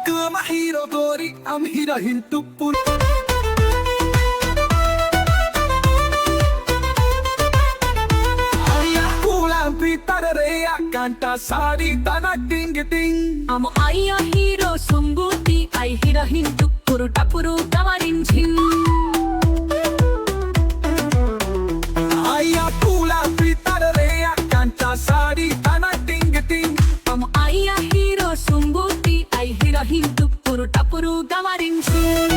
Gama hero gori am hirahin Tupur Aya kulang pitararea kanta sari tanak ding ding Amo ayya hero sumbuti ay hirahin Tupur Tapuru Gamarin Jhim Aya kulang pitararea kanta sari tanak ding ding Amo ayya hero sumbuti ay hirahin Tupur Tapuru Gamarin Jhim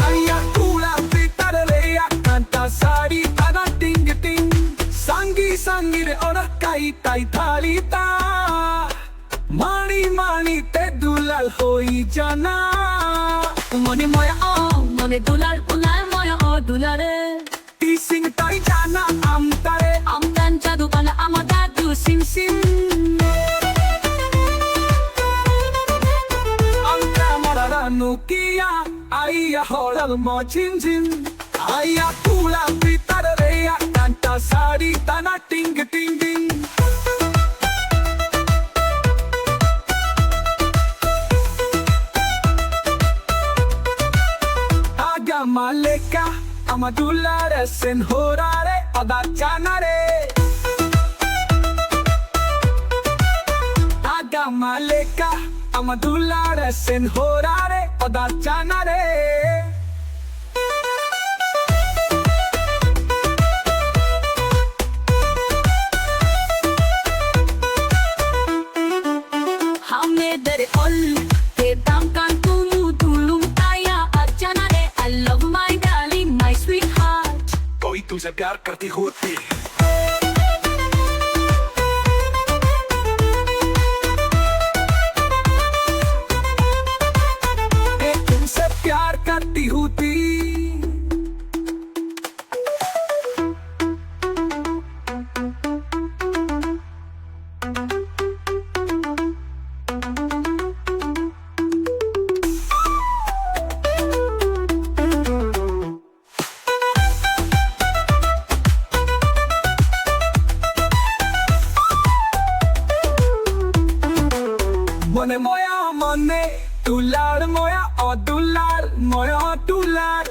Aya kulang pitararea kanta sari tanak ding ding Sangi sangi re onak kai tai thalita Mani mani te dulal hoi jana Mone moya o mone dulal ulal moya o dulare Tising tai jana am tare Am tan jadu bala amada du sim sim Am kamara nukia Aya holal mo jim jim Aya kula pitararea kanta sari tana ting ting ting Gama leka amadulare sen horare adachanare Gama leka amadulare sen horare adachanare Hame dare ol te dam kan tumu tulum taya achanare I love my darling my sweetheart कोई तुझे प्यार करती होती तुमसे प्यार करती होती Mone moya mone dular moya o dular moya o dular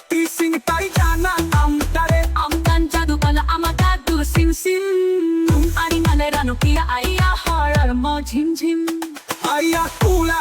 Tising tai jana am tare Am tan jadu bala amada du sim sim Ari male ranu kia ayya horar mo jhim jhim Aya kula